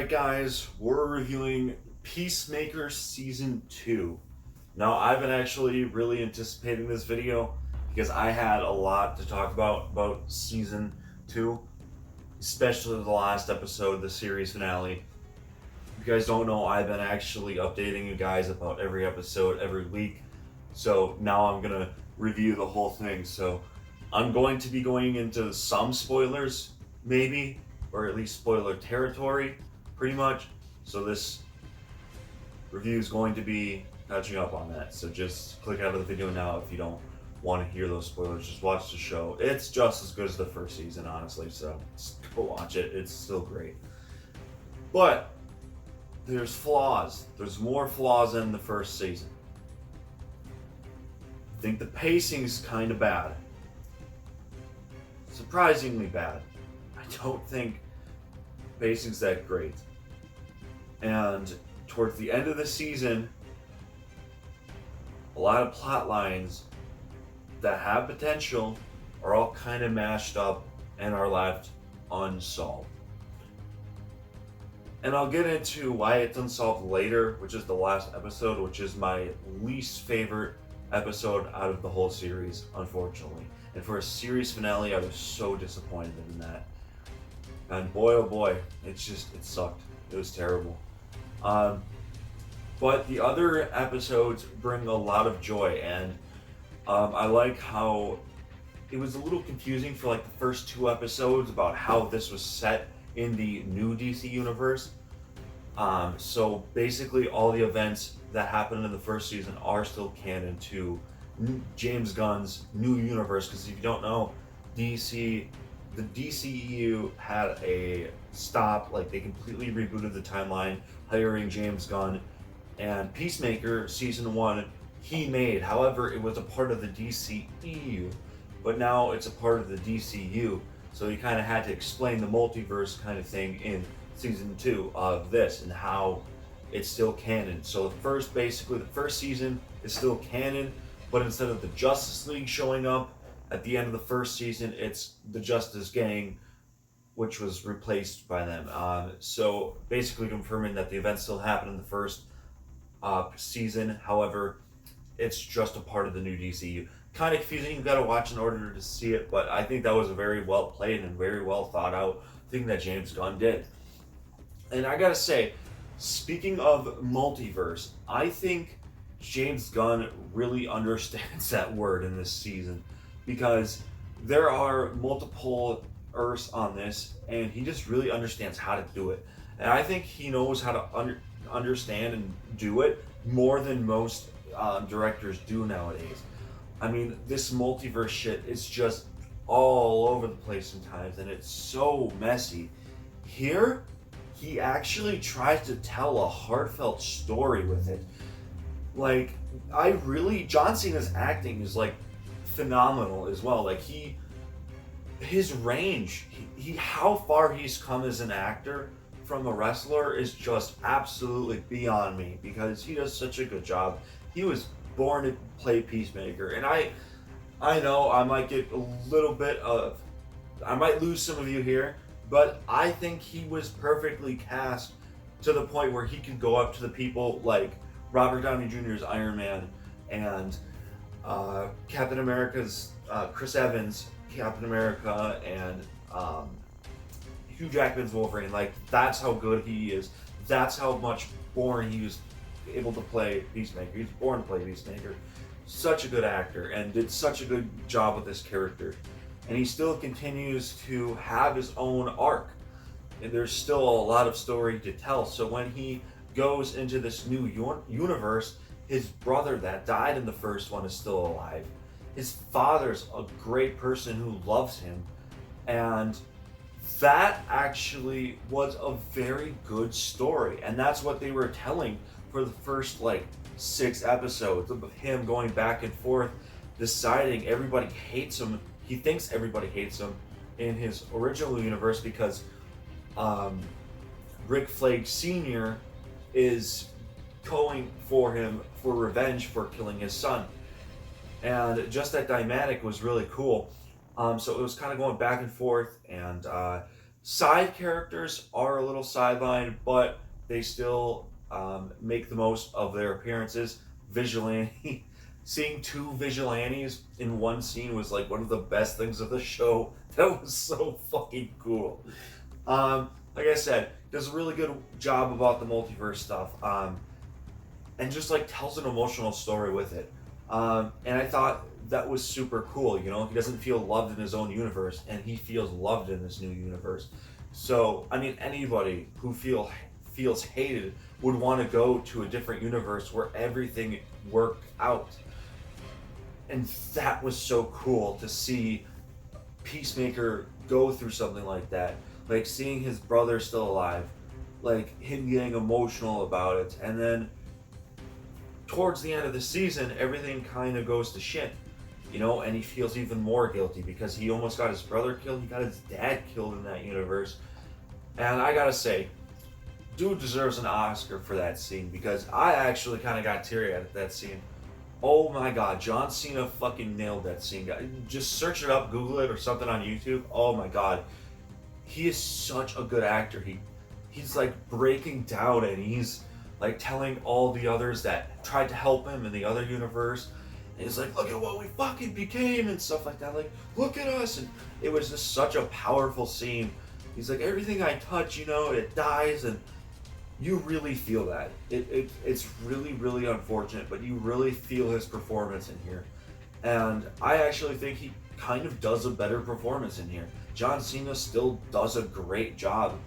Alright guys, we're reviewing Peacemaker Season 2. Now I've been actually really anticipating this video because I had a lot to talk about Season 2, especially the last episode, the series finale. If you guys don't know, I've been actually updating you guys about every episode every week, so now I'm gonna review the whole thing. So I'm going to be going into some spoilers, maybe, or at least spoiler territory, pretty much. So this review is going to be catching up on that. So just click out of the video now if you don't want to hear those spoilers. Just watch the show. It's just as good as the first season, honestly. So just go watch it. It's still great. But there's flaws. There's more flaws than the first season. I think the pacing's kind of bad. Surprisingly bad. I don't think pacing's that great. And towards the end of the season, a lot of plot lines that have potential are all kind of mashed up and are left unsolved. And I'll get into why it's unsolved later, which is the last episode, which is my least favorite episode out of the whole series, unfortunately. And for a series finale, I was so disappointed in that. And boy, oh boy, it sucked. It was terrible. But the other episodes bring a lot of joy, and I like how it was a little confusing for like the first two episodes about how this was set in the new DC universe. So basically all the events that happened in the first season are still canon to James Gunn's new universe, because if you don't know, the DCEU had a stop, like they completely rebooted the timeline, hiring James Gunn, and Peacemaker Season 1 he made. However, it was a part of the DCEU, but now it's a part of the DCU, so he kind of had to explain the multiverse kind of thing in Season 2 of this and how it's still canon. So the first season is still canon, but instead of the Justice League showing up at the end of the first season, it's the Justice Gang, which was replaced by them. So basically confirming that the events still happen in the first season. However, it's just a part of the new DCU. Kind of confusing. You got to watch in order to see it, but I think that was a very well played and very well thought out thing that James Gunn did. And I gotta say, speaking of multiverse, I think James Gunn really understands that word in this season, because there are multiple Earths on this, and he just really understands how to do it. And I think he knows how to understand and do it more than most directors do nowadays. I mean, this multiverse shit is just all over the place sometimes, and it's so messy. Here, he actually tries to tell a heartfelt story with it. Like, John Cena's acting is like phenomenal as well. Like his range, how far he's come as an actor from a wrestler is just absolutely beyond me, because he does such a good job. He was born to play Peacemaker, and I know I might get a little bit of, I might lose some of you here, but I think he was perfectly cast to the point where he could go up to the people like Robert Downey Jr.'s Iron Man, and Captain America's Chris Evans, Captain America, and Hugh Jackman's Wolverine. Like, that's how good he is. That's how much born he was able to play Peacemaker. He's born to play Peacemaker. Such a good actor, and did such a good job with this character. And he still continues to have his own arc, and there's still a lot of story to tell. So when he goes into this new universe, his brother that died in the first one is still alive. His father's a great person who loves him, and that actually was a very good story. And that's what they were telling for the first like 6 episodes of him going back and forth, deciding everybody hates him. He thinks everybody hates him in his original universe because Rick Flag Sr. is going for him for revenge for killing his son. And just that dynamic was really cool. So it was kind of going back and forth, and Side characters are a little sidelined, but they still make the most of their appearances. Vigilante, seeing two vigilantes in one scene was like one of the best things of the show. That was so fucking cool. Like I said, does a really good job about the multiverse stuff, and just like tells an emotional story with it. And I thought that was super cool. You know, he doesn't feel loved in his own universe, and he feels loved in this new universe. So, I mean, anybody who feels hated would want to go to a different universe where everything worked out. And that was so cool to see Peacemaker go through something like that. Like seeing his brother still alive, like him getting emotional about it, and then towards the end of the season, everything kind of goes to shit, you know, and he feels even more guilty because he almost got his brother killed, he got his dad killed in that universe. And I gotta say, dude deserves an Oscar for that scene because I actually kind of got teary eyed at that scene. Oh my god, John Cena fucking nailed that scene. Just search it up, Google it or something on YouTube. Oh my god. He is such a good actor. He's like breaking down and he's like telling all the others that tried to help him in the other universe. And he's like, look at what we fucking became and stuff like that. Like, look at us. And it was just such a powerful scene. He's like, everything I touch, you know, it dies. And you really feel that. It's really, really unfortunate, but you really feel his performance in here. And I actually think he kind of does a better performance in here. John Cena still does a great job.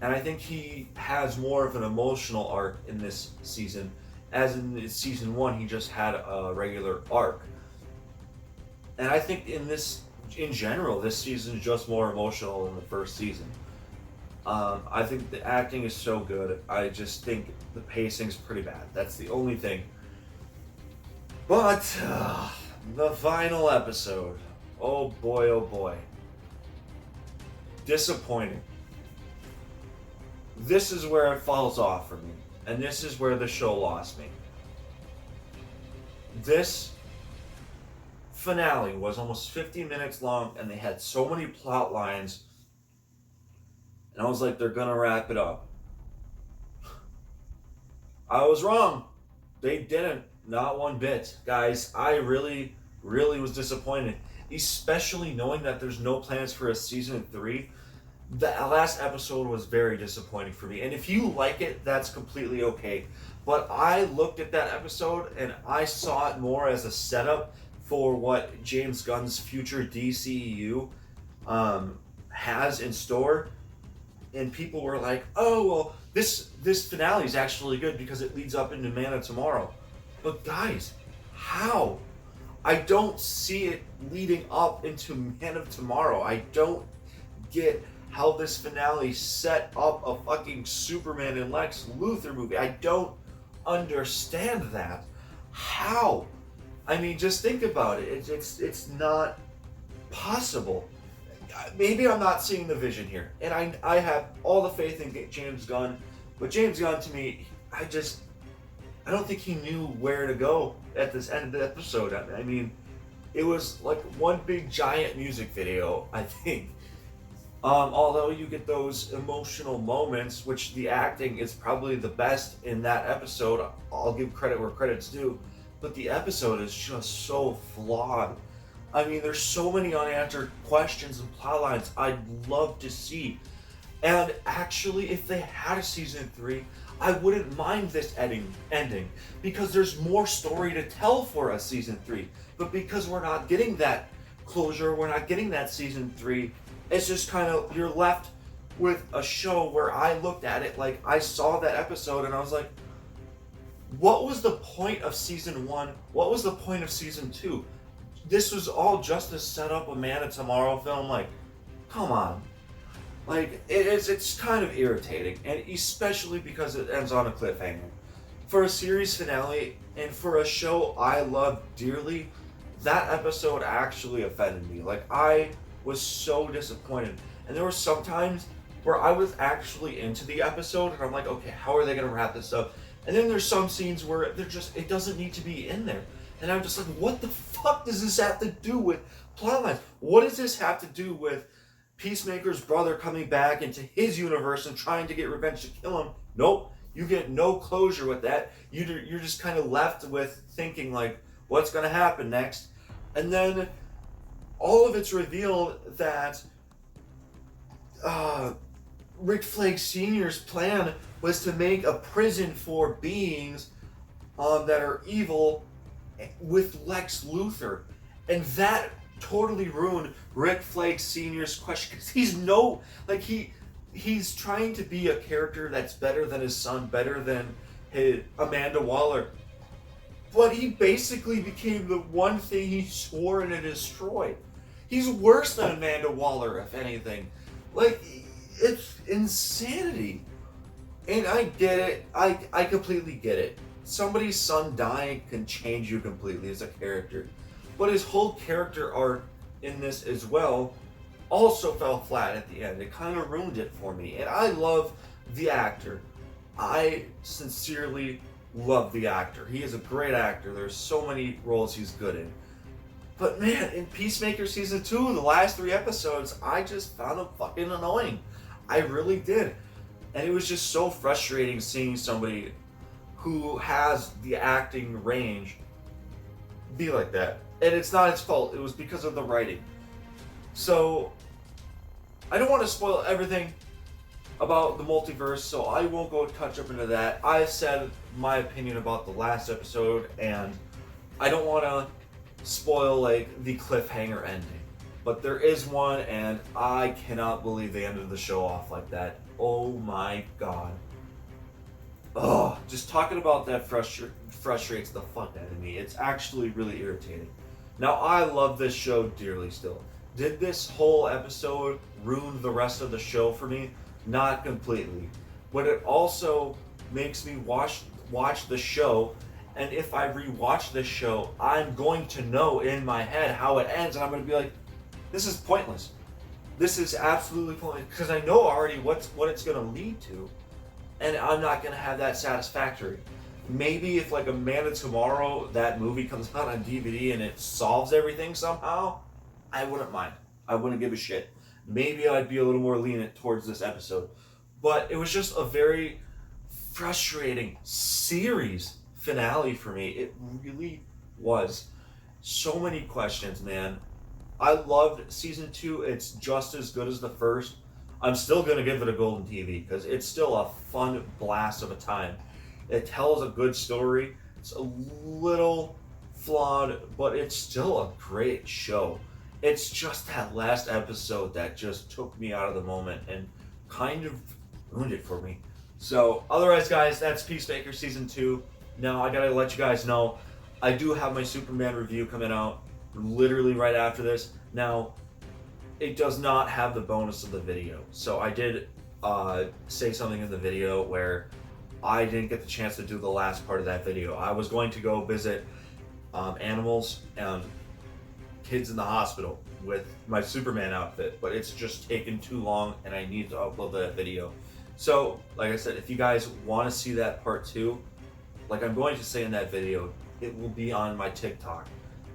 And I think he has more of an emotional arc in this season. As in season one, he just had a regular arc. And I think in general, this season is just more emotional than the first season. I think the acting is so good. I just think the pacing's pretty bad. That's the only thing. But the final episode. Oh boy, oh boy. Disappointing. This is where it falls off for me. And this is where the show lost me. This finale was almost 50 minutes long and they had so many plot lines. And I was like, they're gonna wrap it up. I was wrong. They didn't. Not one bit. Guys, I really, really was disappointed. Especially knowing that there's no plans for a season 3. The last episode was very disappointing for me. And if you like it, that's completely okay. But I looked at that episode and I saw it more as a setup for what James Gunn's future DCEU has in store. And people were like, oh, well, this finale is actually good because it leads up into Man of Tomorrow. But guys, how? I don't see it leading up into Man of Tomorrow. I don't get how this finale set up a fucking Superman and Lex Luthor movie. I don't understand that. How? I mean, just think about it. It's not possible. Maybe I'm not seeing the vision here, and I have all the faith in James Gunn, but James Gunn to me, I don't think he knew where to go at this end of the episode. I mean, it was like one big giant music video, I think. Although you get those emotional moments, which the acting is probably the best in that episode, I'll give credit where credit's due, but the episode is just so flawed. I mean, there's so many unanswered questions and plot lines I'd love to see. And actually, if they had a season 3, I wouldn't mind this ending because there's more story to tell for a season 3. But because we're not getting that closure, we're not getting that season 3, it's just kind of, you're left with a show where I looked at it like I saw that episode and I was like, what was the point of season 1? What was the point of season 2? This was all just to set up a Man of Tomorrow film. Like, come on. Like, it's kind of irritating, and especially because it ends on a cliffhanger. For a series finale, and for a show I love dearly, that episode actually offended me. Like, I was so disappointed. And there were some times where I was actually into the episode, and I'm like, okay, how are they going to wrap this up? And then there's some scenes where it doesn't need to be in there. And I'm just like, what the fuck does this have to do with plotlines? What does this have to do with Peacemaker's brother coming back into his universe and trying to get revenge to kill him. Nope, you get no closure with that. You're just kind of left with thinking like, what's going to happen next? And then all of it's revealed that Rick Flag Sr.'s plan was to make a prison for beings that are evil with Lex Luthor. And that totally ruined Rick Flag Sr.'s question. Because he's trying to be a character that's better than his son, better than Amanda Waller. But he basically became the one thing he swore to destroy. He's worse than Amanda Waller, if anything. Like, it's insanity. And I get it. I completely get it. Somebody's son dying can change you completely as a character. But his whole character arc in this as well also fell flat at the end. It kind of ruined it for me. And I love the actor. I sincerely love the actor. He is a great actor. There's so many roles he's good in. But man, in Peacemaker Season 2, the last 3 episodes, I just found him fucking annoying. I really did. And it was just so frustrating seeing somebody who has the acting range be like that. And it's not his fault. It was because of the writing. So, I don't want to spoil everything about the multiverse, so I won't go touch up into that. I said my opinion about the last episode, and I don't want to spoil like the cliffhanger ending. But there is one, and I cannot believe they ended the show off like that. Oh my god. Oh, just talking about that frustrates the fuck out of me. It's actually really irritating. Now, I love this show dearly still. Did this whole episode ruin the rest of the show for me? Not completely. But it also makes me watch the show, and if I rewatch this show, I'm going to know in my head how it ends, and I'm going to be like, this is pointless. This is absolutely pointless, because I know already what it's going to lead to, and I'm not going to have that satisfactory. Maybe if like a Man of Tomorrow, that movie comes out on DVD and it solves everything somehow, I wouldn't mind. I wouldn't give a shit. Maybe I'd be a little more lenient towards this episode. But it was just a very frustrating series finale for me. It really was. So many questions, man. I loved season 2. It's just as good as the first. I'm still going to give it a golden TV because it's still a fun blast of a time. It tells a good story. It's a little flawed, but it's still a great show. It's just that last episode that just took me out of the moment and kind of ruined it for me. So, otherwise, guys, that's Peacemaker Season 2. Now, I gotta let you guys know, I do have my Superman review coming out literally right after this. Now, it does not have the bonus of the video. So, I did say something in the video where I didn't get the chance to do the last part of that video. I was going to go visit animals and kids in the hospital with my Superman outfit, but it's just taken too long and I need to upload that video. So, like I said, if you guys want to see that part 2, like I'm going to say in that video, it will be on my TikTok.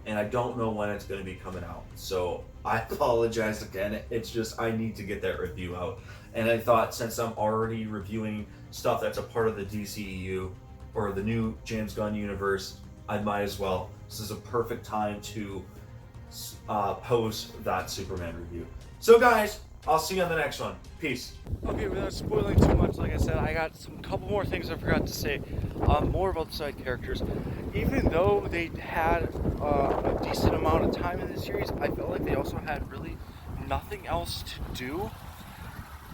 And I don't know when it's going to be coming out. So, I apologize again. It's just, I need to get that review out. And I thought, since I'm already reviewing stuff that's a part of the DCEU, or the new James Gunn universe, I might as well. This is a perfect time to post that Superman review. So guys, I'll see you on the next one. Peace. Okay, without spoiling too much, like I said, I got some couple more things I forgot to say. More about the side characters. Even though they had a decent amount of time in the series, I felt like they also had really nothing else to do.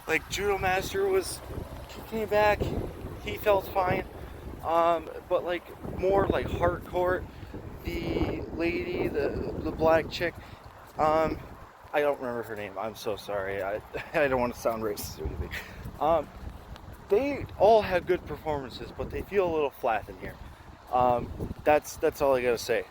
Like Judo Master he came back, he felt fine. But like more like hardcore, the lady, the black chick, I don't remember her name. I'm so sorry. I don't want to sound racist or anything. They all had good performances, but they feel a little flat in here. That's all I gotta say.